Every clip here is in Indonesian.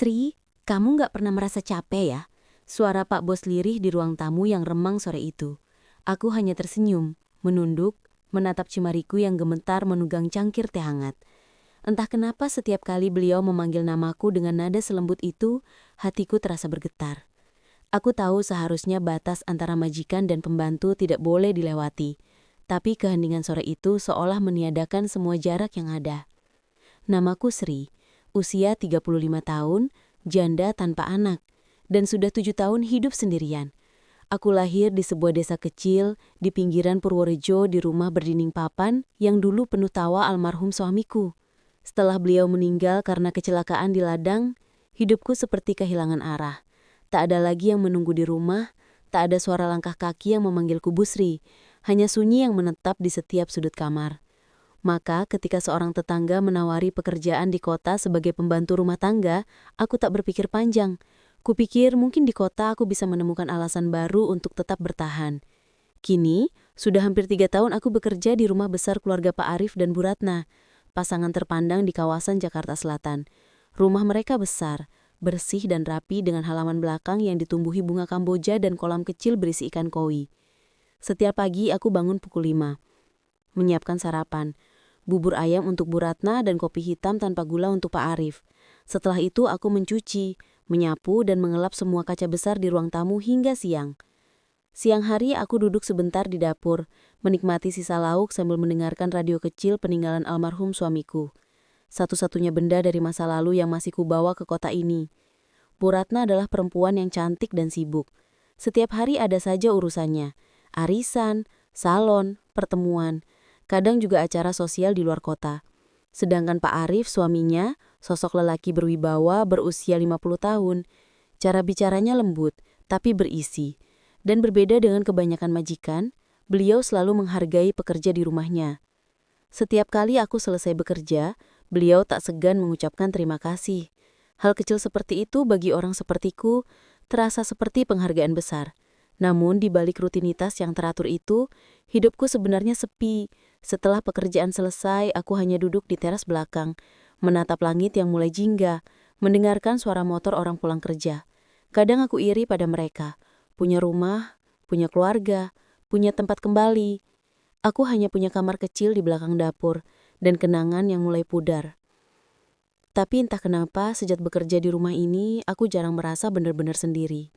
Sri, kamu nggak pernah merasa capek ya? Suara Pak Bos lirih di ruang tamu yang remang sore itu. Aku hanya tersenyum, menunduk, menatap cemariku yang gemetar menugang cangkir teh hangat. Entah kenapa setiap kali beliau memanggil namaku dengan nada selembut itu, hatiku terasa bergetar. Aku tahu seharusnya batas antara majikan dan pembantu tidak boleh dilewati. Tapi keheningan sore itu seolah meniadakan semua jarak yang ada. Namaku Sri, usia 35 tahun, janda tanpa anak, dan sudah 7 tahun hidup sendirian. Aku lahir di sebuah desa kecil di pinggiran Purworejo di rumah berdinding papan yang dulu penuh tawa almarhum suamiku. Setelah beliau meninggal karena kecelakaan di ladang, hidupku seperti kehilangan arah. Tak ada lagi yang menunggu di rumah, tak ada suara langkah kaki yang memanggilku Bu Sri, hanya sunyi yang menetap di setiap sudut kamar. Maka ketika seorang tetangga menawari pekerjaan di kota sebagai pembantu rumah tangga, aku tak berpikir panjang. Kupikir mungkin di kota aku bisa menemukan alasan baru untuk tetap bertahan. Kini, sudah hampir 3 tahun aku bekerja di rumah besar keluarga Pak Arif dan Bu Ratna, pasangan terpandang di kawasan Jakarta Selatan. Rumah mereka besar, bersih dan rapi dengan halaman belakang yang ditumbuhi bunga kamboja dan kolam kecil berisi ikan koi. Setiap pagi aku bangun pukul 5, menyiapkan sarapan, bubur ayam untuk Bu Ratna dan kopi hitam tanpa gula untuk Pak Arif. Setelah itu aku mencuci, menyapu dan mengelap semua kaca besar di ruang tamu hingga siang. Siang hari aku duduk sebentar di dapur, menikmati sisa lauk sambil mendengarkan radio kecil peninggalan almarhum suamiku. Satu-satunya benda dari masa lalu yang masih kubawa ke kota ini. Bu Ratna adalah perempuan yang cantik dan sibuk. Setiap hari ada saja urusannya. Arisan, salon, pertemuan, kadang juga acara sosial di luar kota. Sedangkan Pak Arif, suaminya, sosok lelaki berwibawa berusia 50 tahun. Cara bicaranya lembut, tapi berisi. Dan berbeda dengan kebanyakan majikan, beliau selalu menghargai pekerja di rumahnya. Setiap kali aku selesai bekerja, beliau tak segan mengucapkan terima kasih. Hal kecil seperti itu bagi orang sepertiku terasa seperti penghargaan besar. Namun di balik rutinitas yang teratur itu, hidupku sebenarnya sepi. Setelah pekerjaan selesai, aku hanya duduk di teras belakang, menatap langit yang mulai jingga, mendengarkan suara motor orang pulang kerja. Kadang aku iri pada mereka, punya rumah, punya keluarga, punya tempat kembali. Aku hanya punya kamar kecil di belakang dapur, dan kenangan yang mulai pudar. Tapi entah kenapa, sejak bekerja di rumah ini, aku jarang merasa benar-benar sendiri.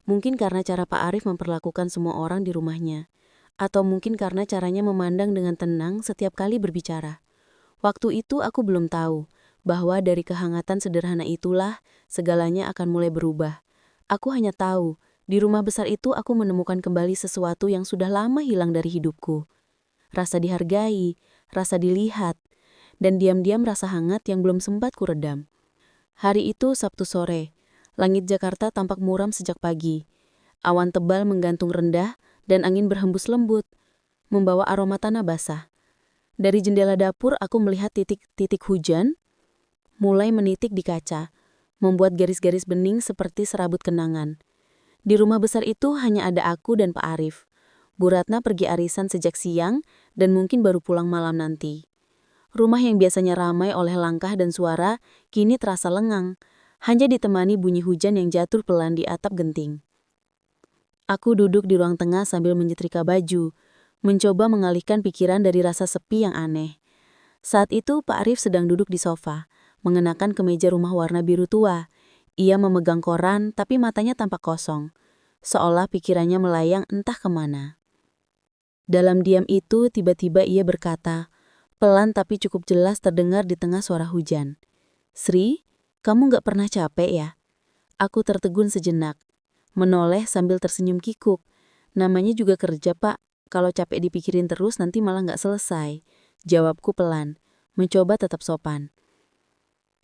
Mungkin karena cara Pak Arif memperlakukan semua orang di rumahnya, atau mungkin karena caranya memandang dengan tenang setiap kali berbicara. Waktu itu aku belum tahu bahwa dari kehangatan sederhana itulah segalanya akan mulai berubah. Aku hanya tahu, di rumah besar itu aku menemukan kembali sesuatu yang sudah lama hilang dari hidupku. Rasa dihargai, rasa dilihat, dan diam-diam rasa hangat yang belum sempat kuredam. Hari itu Sabtu sore. Langit Jakarta tampak muram sejak pagi. Awan tebal menggantung rendah dan angin berhembus lembut, membawa aroma tanah basah. Dari jendela dapur aku melihat titik-titik hujan mulai menitik di kaca, membuat garis-garis bening seperti serabut kenangan. Di rumah besar itu hanya ada aku dan Pak Arif. Bu Ratna pergi arisan sejak siang dan mungkin baru pulang malam nanti. Rumah yang biasanya ramai oleh langkah dan suara, kini terasa lengang, hanya ditemani bunyi hujan yang jatuh pelan di atap genting. Aku duduk di ruang tengah sambil menyetrika baju, mencoba mengalihkan pikiran dari rasa sepi yang aneh. Saat itu Pak Arif sedang duduk di sofa, mengenakan kemeja rumah warna biru tua. Ia memegang koran, tapi matanya tampak kosong, seolah pikirannya melayang entah kemana. Dalam diam itu, tiba-tiba ia berkata, pelan tapi cukup jelas terdengar di tengah suara hujan. Sri, kamu gak pernah capek ya? Aku tertegun sejenak, menoleh sambil tersenyum kikuk. Namanya juga kerja, Pak. Kalau capek dipikirin terus nanti malah gak selesai. Jawabku pelan, mencoba tetap sopan.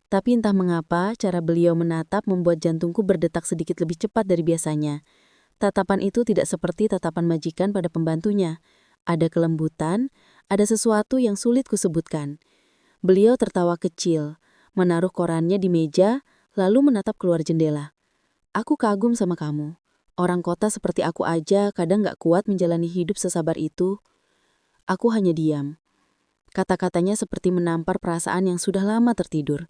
Tapi entah mengapa, cara beliau menatap membuat jantungku berdetak sedikit lebih cepat dari biasanya. Tatapan itu tidak seperti tatapan majikan pada pembantunya. Ada kelembutan, ada sesuatu yang sulit kusebutkan. Beliau tertawa kecil, menaruh korannya di meja, lalu menatap keluar jendela. Aku kagum sama kamu. Orang kota seperti aku aja kadang gak kuat menjalani hidup sesabar itu. Aku hanya diam. Kata-katanya seperti menampar perasaan yang sudah lama tertidur.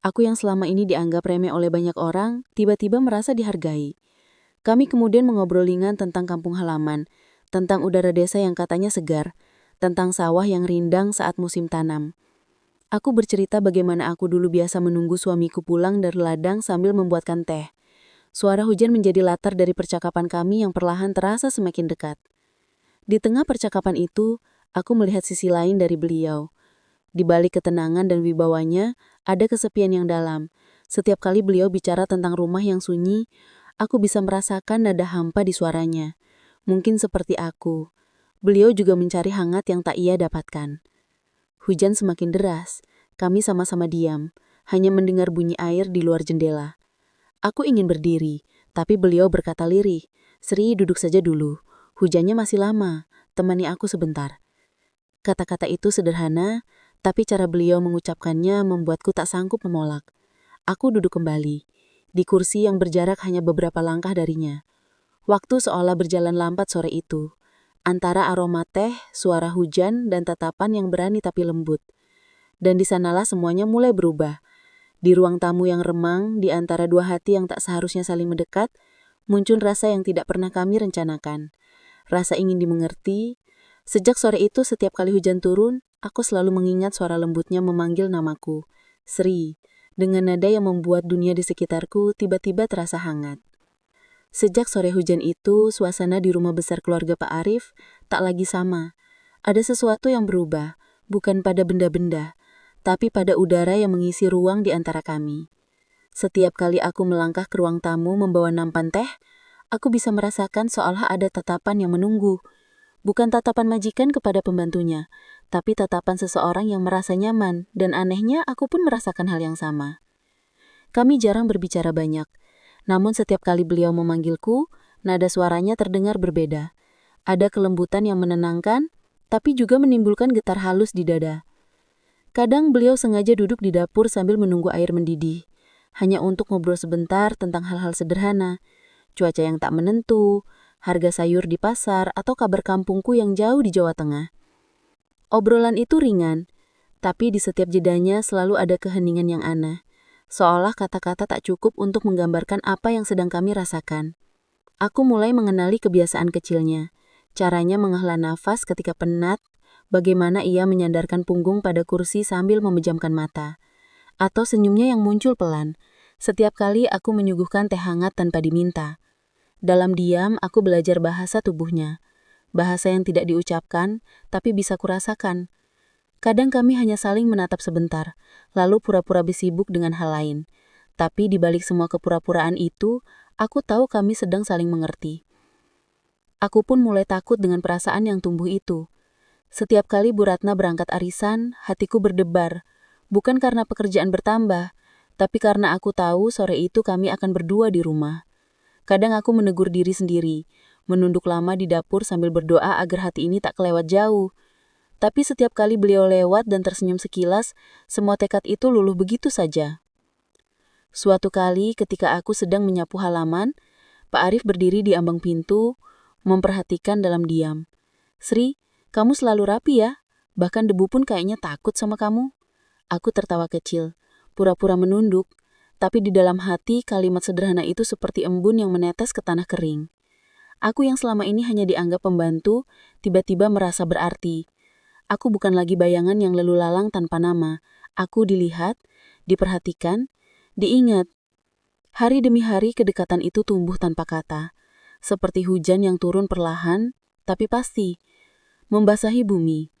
Aku yang selama ini dianggap remeh oleh banyak orang, tiba-tiba merasa dihargai. Kami kemudian mengobrol ringan tentang kampung halaman, tentang udara desa yang katanya segar, tentang sawah yang rindang saat musim tanam. Aku bercerita bagaimana aku dulu biasa menunggu suamiku pulang dari ladang sambil membuatkan teh. Suara hujan menjadi latar dari percakapan kami yang perlahan terasa semakin dekat. Di tengah percakapan itu, aku melihat sisi lain dari beliau. Di balik ketenangan dan wibawanya, ada kesepian yang dalam. Setiap kali beliau bicara tentang rumah yang sunyi, aku bisa merasakan nada hampa di suaranya. Mungkin seperti aku. Beliau juga mencari hangat yang tak ia dapatkan. Hujan semakin deras. Kami sama-sama diam, hanya mendengar bunyi air di luar jendela. Aku ingin berdiri, tapi beliau berkata lirih, "Sri, duduk saja dulu. Hujannya masih lama. Temani aku sebentar." Kata-kata itu sederhana, tapi cara beliau mengucapkannya membuatku tak sanggup menolak. Aku duduk kembali, di kursi yang berjarak hanya beberapa langkah darinya. Waktu seolah berjalan lambat sore itu. Antara aroma teh, suara hujan, dan tatapan yang berani tapi lembut. Dan di sanalah semuanya mulai berubah. Di ruang tamu yang remang, di antara dua hati yang tak seharusnya saling mendekat, muncul rasa yang tidak pernah kami rencanakan. Rasa ingin dimengerti. Sejak sore itu, setiap kali hujan turun, aku selalu mengingat suara lembutnya memanggil namaku, Sri, dengan nada yang membuat dunia di sekitarku tiba-tiba terasa hangat. Sejak sore hujan itu, suasana di rumah besar keluarga Pak Arif tak lagi sama. Ada sesuatu yang berubah, bukan pada benda-benda, tapi pada udara yang mengisi ruang di antara kami. Setiap kali aku melangkah ke ruang tamu membawa nampan teh, aku bisa merasakan seolah ada tatapan yang menunggu. Bukan tatapan majikan kepada pembantunya, tapi tatapan seseorang yang merasa nyaman, dan anehnya aku pun merasakan hal yang sama. Kami jarang berbicara banyak. Namun setiap kali beliau memanggilku, nada suaranya terdengar berbeda. Ada kelembutan yang menenangkan, tapi juga menimbulkan getar halus di dada. Kadang beliau sengaja duduk di dapur sambil menunggu air mendidih, hanya untuk ngobrol sebentar tentang hal-hal sederhana, cuaca yang tak menentu, harga sayur di pasar, atau kabar kampungku yang jauh di Jawa Tengah. Obrolan itu ringan, tapi di setiap jedanya selalu ada keheningan yang aneh. Seolah kata-kata tak cukup untuk menggambarkan apa yang sedang kami rasakan. Aku mulai mengenali kebiasaan kecilnya, caranya menghela nafas ketika penat, bagaimana ia menyandarkan punggung pada kursi sambil memejamkan mata, atau senyumnya yang muncul pelan, setiap kali aku menyuguhkan teh hangat tanpa diminta. Dalam diam, aku belajar bahasa tubuhnya, bahasa yang tidak diucapkan, tapi bisa kurasakan. Kadang kami hanya saling menatap sebentar, lalu pura-pura sibuk dengan hal lain. Tapi di balik semua kepura-puraan itu, aku tahu kami sedang saling mengerti. Aku pun mulai takut dengan perasaan yang tumbuh itu. Setiap kali Bu Ratna berangkat arisan, hatiku berdebar. Bukan karena pekerjaan bertambah, tapi karena aku tahu sore itu kami akan berdua di rumah. Kadang aku menegur diri sendiri, menunduk lama di dapur sambil berdoa agar hati ini tak kelewat jauh. Tapi setiap kali beliau lewat dan tersenyum sekilas, semua tekad itu luluh begitu saja. Suatu kali ketika aku sedang menyapu halaman, Pak Arif berdiri di ambang pintu, memperhatikan dalam diam. "Sri, kamu selalu rapi ya, bahkan debu pun kayaknya takut sama kamu." Aku tertawa kecil, pura-pura menunduk, tapi di dalam hati kalimat sederhana itu seperti embun yang menetes ke tanah kering. Aku yang selama ini hanya dianggap pembantu, tiba-tiba merasa berarti. Aku bukan lagi bayangan yang lalu lalang tanpa nama. Aku dilihat, diperhatikan, diingat. Hari demi hari kedekatan itu tumbuh tanpa kata. Seperti hujan yang turun perlahan, tapi pasti. Membasahi bumi.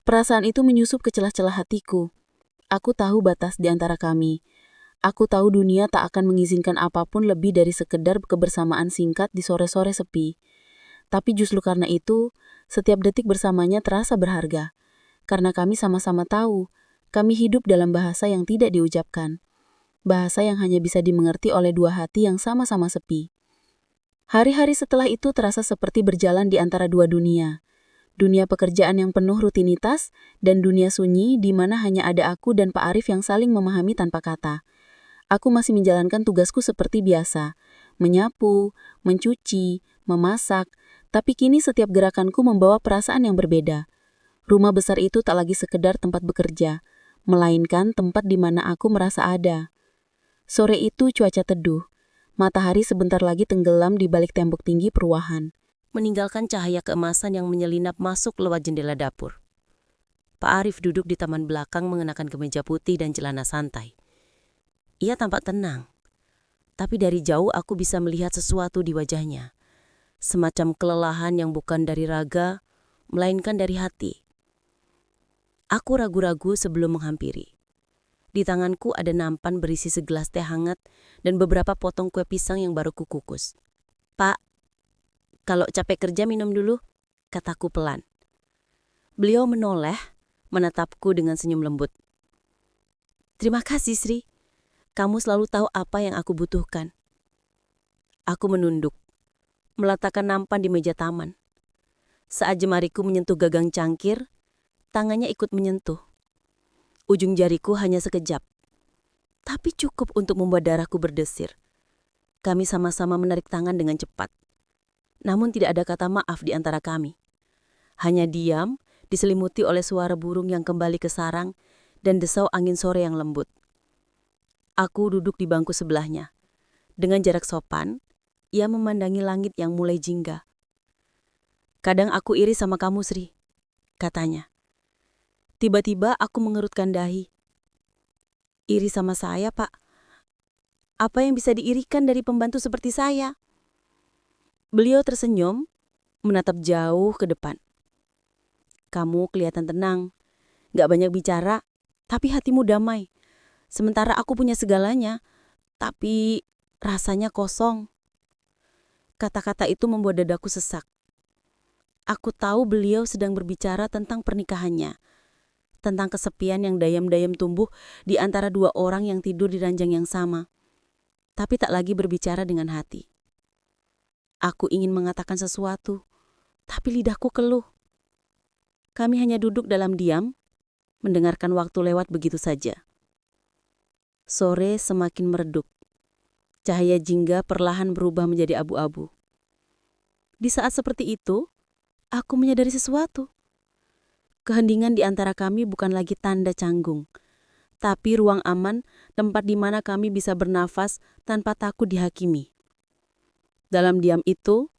Perasaan itu menyusup ke celah-celah hatiku. Aku tahu batas di antara kami. Aku tahu dunia tak akan mengizinkan apapun lebih dari sekedar kebersamaan singkat di sore-sore sepi. Tapi justru karena itu, setiap detik bersamanya terasa berharga. Karena kami sama-sama tahu, kami hidup dalam bahasa yang tidak diucapkan. Bahasa yang hanya bisa dimengerti oleh dua hati yang sama-sama sepi. Hari-hari setelah itu terasa seperti berjalan di antara dua dunia. Dunia pekerjaan yang penuh rutinitas, dan dunia sunyi di mana hanya ada aku dan Pak Arif yang saling memahami tanpa kata. Aku masih menjalankan tugasku seperti biasa, menyapu, mencuci, memasak, tapi kini setiap gerakanku membawa perasaan yang berbeda. Rumah besar itu tak lagi sekedar tempat bekerja, melainkan tempat di mana aku merasa ada. Sore itu cuaca teduh, matahari sebentar lagi tenggelam di balik tembok tinggi perumahan, meninggalkan cahaya keemasan yang menyelinap masuk lewat jendela dapur. Pak Arif duduk di taman belakang mengenakan kemeja putih dan celana santai. Ia tampak tenang, tapi dari jauh aku bisa melihat sesuatu di wajahnya. Semacam kelelahan yang bukan dari raga, melainkan dari hati. Aku ragu-ragu sebelum menghampiri. Di tanganku ada nampan berisi segelas teh hangat dan beberapa potong kue pisang yang baru kukukus. "Pak, kalau capek kerja minum dulu," kataku pelan. Beliau menoleh, menatapku dengan senyum lembut. "Terima kasih, Sri. Kamu selalu tahu apa yang aku butuhkan." Aku menunduk, meletakkan nampan di meja taman. Saat jemariku menyentuh gagang cangkir, tangannya ikut menyentuh. Ujung jariku hanya sekejap, tapi cukup untuk membuat darahku berdesir. Kami sama-sama menarik tangan dengan cepat. Namun tidak ada kata maaf di antara kami. Hanya diam, diselimuti oleh suara burung yang kembali ke sarang dan desau angin sore yang lembut. Aku duduk di bangku sebelahnya. Dengan jarak sopan, ia memandangi langit yang mulai jingga. "Kadang aku iri sama kamu, Sri," katanya. Tiba-tiba aku mengerutkan dahi. "Iri sama saya, Pak? Apa yang bisa diirikan dari pembantu seperti saya?" Beliau tersenyum, menatap jauh ke depan. "Kamu kelihatan tenang, gak banyak bicara, tapi hatimu damai. Sementara aku punya segalanya, tapi rasanya kosong." Kata-kata itu membuat dadaku sesak. Aku tahu beliau sedang berbicara tentang pernikahannya, tentang kesepian yang dayam-dayam tumbuh di antara dua orang yang tidur di ranjang yang sama, tapi tak lagi berbicara dengan hati. Aku ingin mengatakan sesuatu, tapi lidahku keluh. Kami hanya duduk dalam diam, mendengarkan waktu lewat begitu saja. Sore semakin meredup. Cahaya jingga perlahan berubah menjadi abu-abu. Di saat seperti itu, aku menyadari sesuatu. Keheningan di antara kami bukan lagi tanda canggung, tapi ruang aman, tempat di mana kami bisa bernafas tanpa takut dihakimi. Dalam diam itu,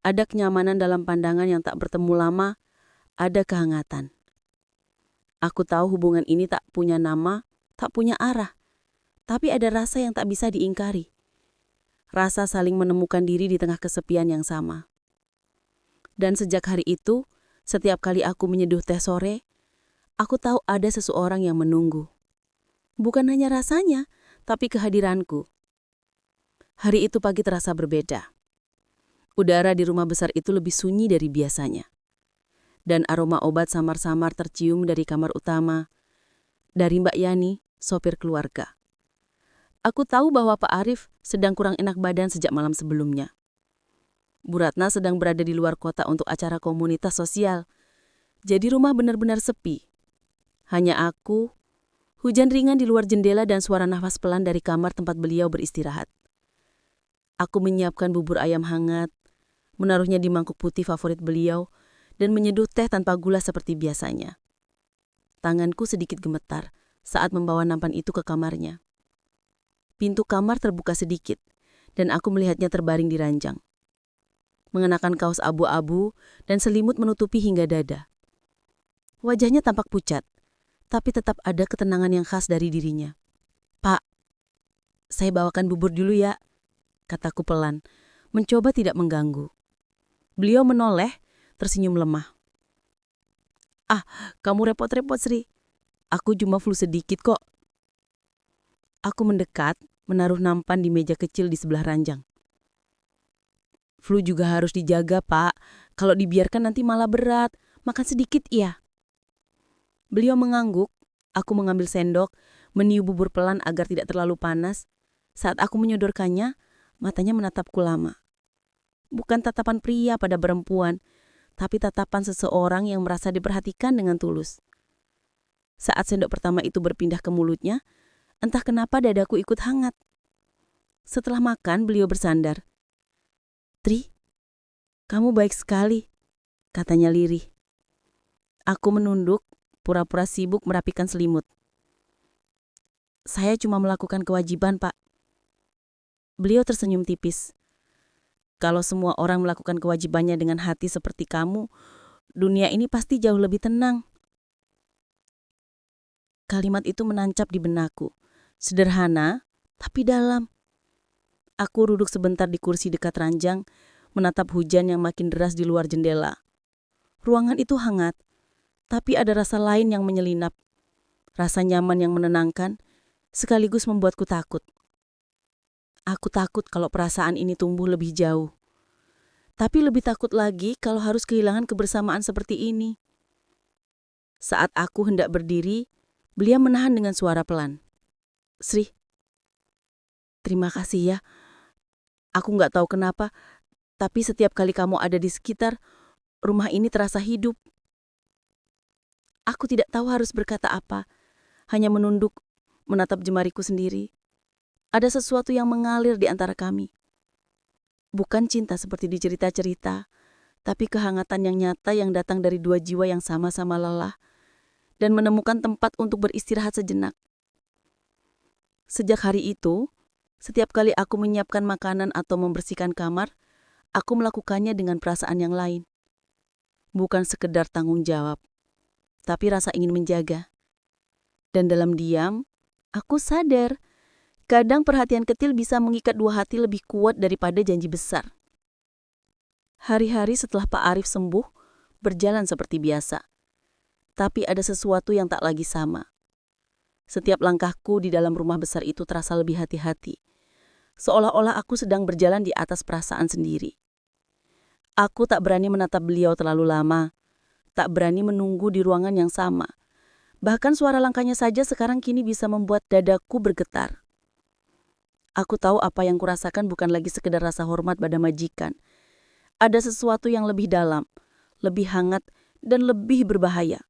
ada kenyamanan dalam pandangan yang tak bertemu lama, ada kehangatan. Aku tahu hubungan ini tak punya nama, tak punya arah, tapi ada rasa yang tak bisa diingkari. Rasa saling menemukan diri di tengah kesepian yang sama. Dan sejak hari itu, setiap kali aku menyeduh teh sore, aku tahu ada seseorang yang menunggu. Bukan hanya rasanya, tapi kehadiranku. Hari itu pagi terasa berbeda. Udara di rumah besar itu lebih sunyi dari biasanya. Dan aroma obat samar-samar tercium dari kamar utama, dari Mbak Yani, sopir keluarga. Aku tahu bahwa Pak Arif sedang kurang enak badan sejak malam sebelumnya. Bu Ratna sedang berada di luar kota untuk acara komunitas sosial. Jadi rumah benar-benar sepi. Hanya aku, hujan ringan di luar jendela dan suara nafas pelan dari kamar tempat beliau beristirahat. Aku menyiapkan bubur ayam hangat, menaruhnya di mangkuk putih favorit beliau, dan menyeduh teh tanpa gula seperti biasanya. Tanganku sedikit gemetar saat membawa nampan itu ke kamarnya. Pintu kamar terbuka sedikit, dan aku melihatnya terbaring di ranjang. Mengenakan kaos abu-abu dan selimut menutupi hingga dada. Wajahnya tampak pucat, tapi tetap ada ketenangan yang khas dari dirinya. "Pak, saya bawakan bubur dulu ya," kataku pelan, mencoba tidak mengganggu. Beliau menoleh, tersenyum lemah. "Ah, kamu repot-repot, Sri. Aku cuma flu sedikit kok." Aku mendekat, menaruh nampan di meja kecil di sebelah ranjang. "Flu juga harus dijaga, Pak. Kalau dibiarkan nanti malah berat. Makan sedikit, iya." Beliau mengangguk. Aku mengambil sendok, meniup bubur pelan agar tidak terlalu panas. Saat aku menyodorkannya, matanya menatapku lama. Bukan tatapan pria pada perempuan, tapi tatapan seseorang yang merasa diperhatikan dengan tulus. Saat sendok pertama itu berpindah ke mulutnya, entah kenapa dadaku ikut hangat. Setelah makan, beliau bersandar. "Tri, kamu baik sekali," katanya lirih. Aku menunduk, pura-pura sibuk merapikan selimut. Saya cuma melakukan kewajiban, Pak. Beliau tersenyum tipis. Kalau semua orang melakukan kewajibannya dengan hati seperti kamu, dunia ini pasti jauh lebih tenang. Kalimat itu menancap di benakku. Sederhana, tapi dalam. Aku duduk sebentar di kursi dekat ranjang, menatap hujan yang makin deras di luar jendela. Ruangan itu hangat, tapi ada rasa lain yang menyelinap. Rasa nyaman yang menenangkan, sekaligus membuatku takut. Aku takut kalau perasaan ini tumbuh lebih jauh. Tapi lebih takut lagi kalau harus kehilangan kebersamaan seperti ini. Saat aku hendak berdiri, beliau menahan dengan suara pelan. Sri, terima kasih ya. Aku nggak tahu kenapa, tapi setiap kali kamu ada di sekitar, rumah ini terasa hidup. Aku tidak tahu harus berkata apa, hanya menunduk, menatap jemariku sendiri. Ada sesuatu yang mengalir di antara kami. Bukan cinta seperti di cerita-cerita, tapi kehangatan yang nyata yang datang dari dua jiwa yang sama-sama lelah dan menemukan tempat untuk beristirahat sejenak. Sejak hari itu, setiap kali aku menyiapkan makanan atau membersihkan kamar, aku melakukannya dengan perasaan yang lain. Bukan sekedar tanggung jawab, tapi rasa ingin menjaga. Dan dalam diam, aku sadar, kadang perhatian kecil bisa mengikat dua hati lebih kuat daripada janji besar. Hari-hari setelah Pak Arif sembuh, berjalan seperti biasa. Tapi ada sesuatu yang tak lagi sama. Setiap langkahku di dalam rumah besar itu terasa lebih hati-hati. Seolah-olah aku sedang berjalan di atas perasaan sendiri. Aku tak berani menatap beliau terlalu lama. Tak berani menunggu di ruangan yang sama. Bahkan suara langkahnya saja sekarang kini bisa membuat dadaku bergetar. Aku tahu apa yang kurasakan bukan lagi sekedar rasa hormat pada majikan. Ada sesuatu yang lebih dalam, lebih hangat, dan lebih berbahaya.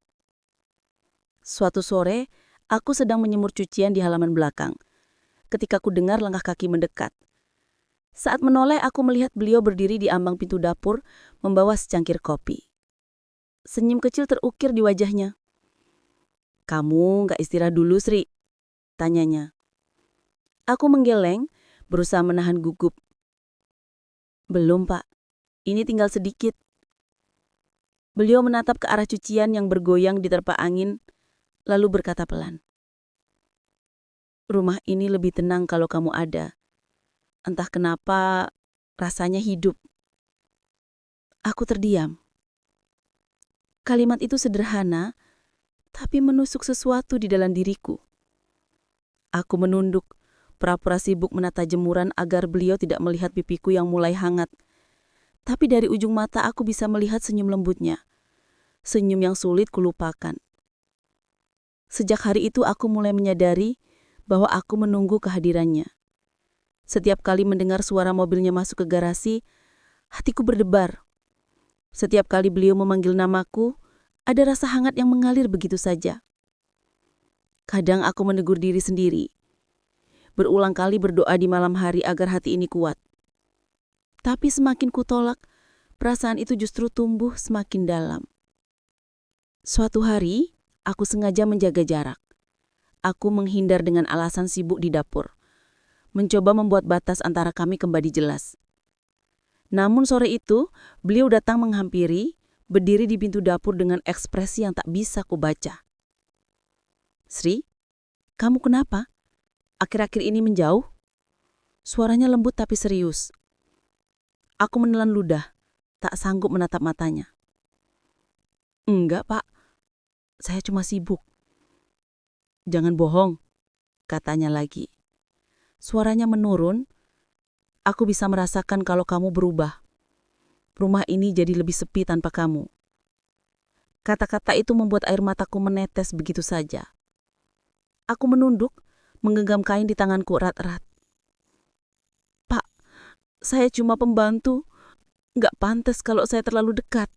Suatu sore, aku sedang menyemur cucian di halaman belakang. Ketika ku dengar langkah kaki mendekat. Saat menoleh, aku melihat beliau berdiri di ambang pintu dapur, membawa secangkir kopi. Senyum kecil terukir di wajahnya. Kamu gak istirahat dulu, Sri? Tanyanya. Aku menggeleng, berusaha menahan gugup. Belum, Pak. Ini tinggal sedikit. Beliau menatap ke arah cucian yang bergoyang diterpa angin, lalu berkata pelan. Rumah ini lebih tenang kalau kamu ada. Entah kenapa, rasanya hidup. Aku terdiam. Kalimat itu sederhana, tapi menusuk sesuatu di dalam diriku. Aku menunduk, pura-pura sibuk menata jemuran agar beliau tidak melihat pipiku yang mulai hangat. Tapi dari ujung mata aku bisa melihat senyum lembutnya. Senyum yang sulit kulupakan. Sejak hari itu aku mulai menyadari bahwa aku menunggu kehadirannya. Setiap kali mendengar suara mobilnya masuk ke garasi, hatiku berdebar. Setiap kali beliau memanggil namaku, ada rasa hangat yang mengalir begitu saja. Kadang aku menegur diri sendiri. Berulang kali berdoa di malam hari agar hati ini kuat. Tapi semakin kutolak, perasaan itu justru tumbuh semakin dalam. Suatu hari, aku sengaja menjaga jarak. Aku menghindar dengan alasan sibuk di dapur. Mencoba membuat batas antara kami kembali jelas. Namun sore itu, beliau datang menghampiri, berdiri di pintu dapur dengan ekspresi yang tak bisa kubaca. Sri, kamu kenapa? Akhir-akhir ini menjauh? Suaranya lembut tapi serius. Aku menelan ludah, tak sanggup menatap matanya. Enggak, Pak. Saya cuma sibuk. Jangan bohong, katanya lagi. Suaranya menurun. Aku bisa merasakan kalau kamu berubah. Rumah ini jadi lebih sepi tanpa kamu. Kata-kata itu membuat air mataku menetes begitu saja. Aku menunduk, menggenggam kain di tanganku erat-erat. Pak, saya cuma pembantu. Nggak pantas kalau saya terlalu dekat.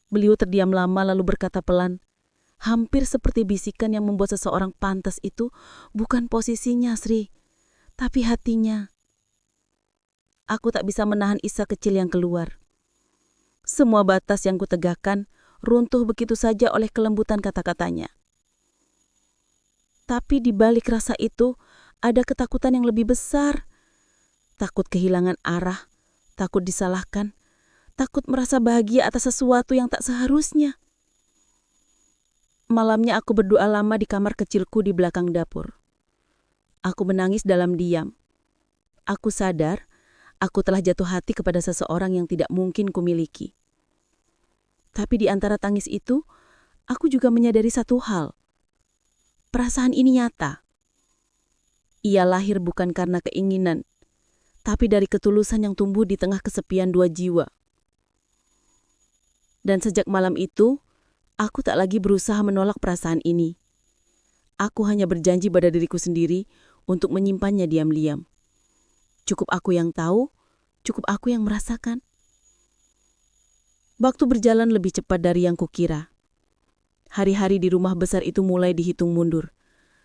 Beliau terdiam lama lalu berkata pelan, hampir seperti bisikan yang membuat seseorang pantas itu bukan posisinya, Sri, tapi hatinya. Aku tak bisa menahan isa kecil yang keluar. Semua batas yang kutegakkan runtuh begitu saja oleh kelembutan kata-katanya. Tapi di balik rasa itu, ada ketakutan yang lebih besar. Takut kehilangan arah, takut disalahkan, takut merasa bahagia atas sesuatu yang tak seharusnya. Malamnya aku berdoa lama di kamar kecilku di belakang dapur. Aku menangis dalam diam. Aku sadar, aku telah jatuh hati kepada seseorang yang tidak mungkin kumiliki. Tapi di antara tangis itu, aku juga menyadari satu hal. Perasaan ini nyata. Ia lahir bukan karena keinginan, tapi dari ketulusan yang tumbuh di tengah kesepian dua jiwa. Dan sejak malam itu, aku tak lagi berusaha menolak perasaan ini. Aku hanya berjanji pada diriku sendiri untuk menyimpannya diam-diam. Cukup aku yang tahu, cukup aku yang merasakan. Waktu berjalan lebih cepat dari yang kukira. Hari-hari di rumah besar itu mulai dihitung mundur.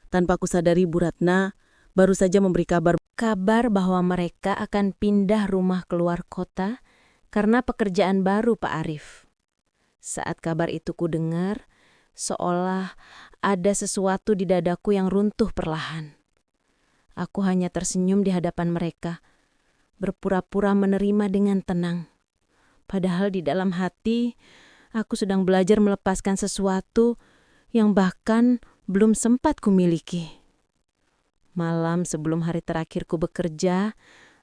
Tanpa kusadari, Bu Ratna baru saja memberi kabar Bahwa mereka akan pindah rumah keluar kota karena pekerjaan baru Pak Arif. Saat kabar itu kudengar, seolah ada sesuatu di dadaku yang runtuh perlahan. Aku hanya tersenyum di hadapan mereka, berpura-pura menerima dengan tenang. Padahal di dalam hati, aku sedang belajar melepaskan sesuatu yang bahkan belum sempat kumiliki. Malam sebelum hari terakhirku bekerja,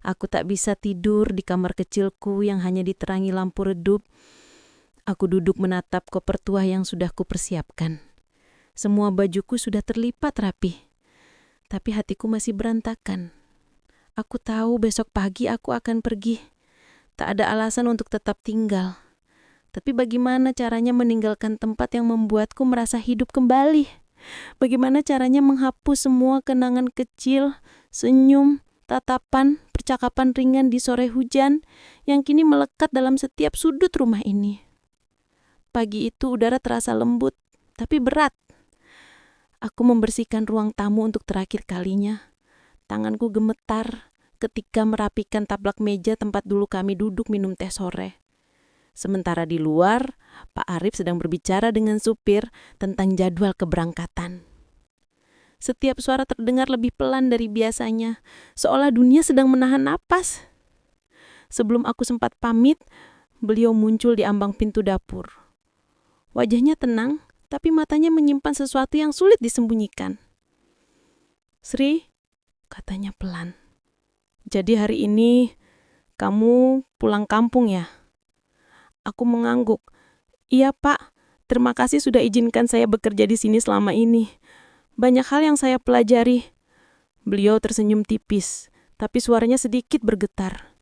aku tak bisa tidur di kamar kecilku yang hanya diterangi lampu redup. Aku duduk menatap koper tua yang sudah kupersiapkan. Semua bajuku sudah terlipat rapi, tapi hatiku masih berantakan. Aku tahu besok pagi aku akan pergi. Tak ada alasan untuk tetap tinggal. Tapi bagaimana caranya meninggalkan tempat yang membuatku merasa hidup kembali? Bagaimana caranya menghapus semua kenangan kecil, senyum, tatapan, percakapan ringan di sore hujan yang kini melekat dalam setiap sudut rumah ini? Pagi itu udara terasa lembut, tapi berat. Aku membersihkan ruang tamu untuk terakhir kalinya. Tanganku gemetar ketika merapikan taplak meja tempat dulu kami duduk minum teh sore. Sementara di luar, Pak Arif sedang berbicara dengan supir tentang jadwal keberangkatan. Setiap suara terdengar lebih pelan dari biasanya, seolah dunia sedang menahan napas. Sebelum aku sempat pamit, beliau muncul di ambang pintu dapur. Wajahnya tenang, tapi matanya menyimpan sesuatu yang sulit disembunyikan. "Sri," katanya pelan. "Jadi hari ini kamu pulang kampung ya?" Aku mengangguk. "Iya Pak, terima kasih sudah izinkan saya bekerja di sini selama ini. Banyak hal yang saya pelajari." Beliau tersenyum tipis, tapi suaranya sedikit bergetar.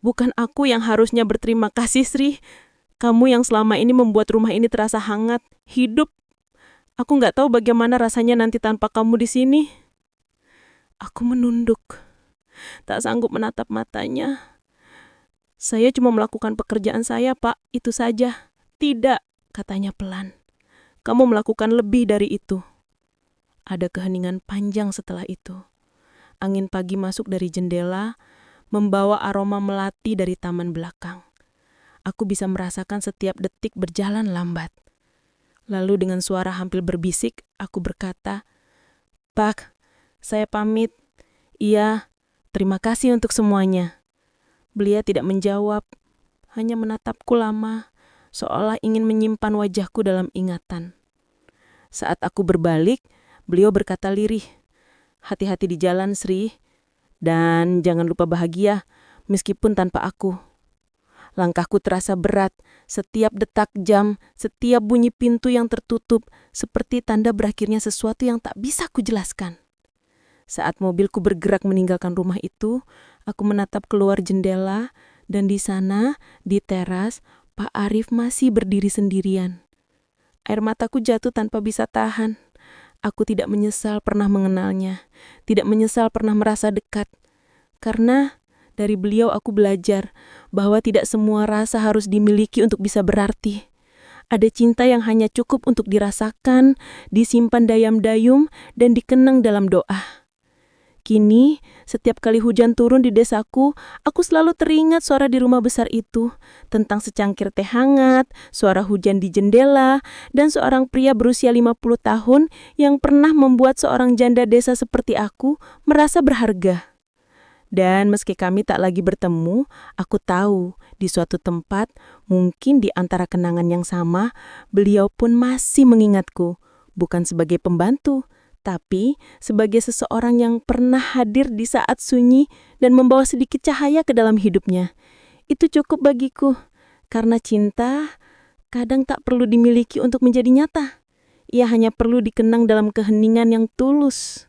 "Bukan aku yang harusnya berterima kasih, Sri. Kamu yang selama ini membuat rumah ini terasa hangat, hidup. Aku nggak tahu bagaimana rasanya nanti tanpa kamu di sini." Aku menunduk, tak sanggup menatap matanya. "Saya cuma melakukan pekerjaan saya, Pak, itu saja." "Tidak," katanya pelan. "Kamu melakukan lebih dari itu." Ada keheningan panjang setelah itu. Angin pagi masuk dari jendela, membawa aroma melati dari taman belakang. Aku bisa merasakan setiap detik berjalan lambat. Lalu dengan suara hampir berbisik, aku berkata, "Pak, saya pamit. Iya, terima kasih untuk semuanya." Beliau tidak menjawab, hanya menatapku lama, seolah ingin menyimpan wajahku dalam ingatan. Saat aku berbalik, beliau berkata lirih, "Hati-hati di jalan, Sri. Dan jangan lupa bahagia, meskipun tanpa aku." Langkahku terasa berat, setiap detak jam, setiap bunyi pintu yang tertutup, seperti tanda berakhirnya sesuatu yang tak bisa kujelaskan. Saat mobilku bergerak meninggalkan rumah itu, aku menatap keluar jendela, dan di sana, di teras, Pak Arif masih berdiri sendirian. Air mataku jatuh tanpa bisa tahan. Aku tidak menyesal pernah mengenalnya, tidak menyesal pernah merasa dekat. Karena dari beliau aku belajar bahwa tidak semua rasa harus dimiliki untuk bisa berarti. Ada cinta yang hanya cukup untuk dirasakan, disimpan dayam-dayum, dan dikenang dalam doa. Kini, setiap kali hujan turun di desaku, aku selalu teringat suara di rumah besar itu, tentang secangkir teh hangat, suara hujan di jendela, dan seorang pria berusia 50 tahun yang pernah membuat seorang janda desa seperti aku merasa berharga. Dan meski kami tak lagi bertemu, aku tahu di suatu tempat, mungkin di antara kenangan yang sama, beliau pun masih mengingatku, bukan sebagai pembantu, tapi sebagai seseorang yang pernah hadir di saat sunyi dan membawa sedikit cahaya ke dalam hidupnya. Itu cukup bagiku, karena cinta kadang tak perlu dimiliki untuk menjadi nyata. Ia hanya perlu dikenang dalam keheningan yang tulus.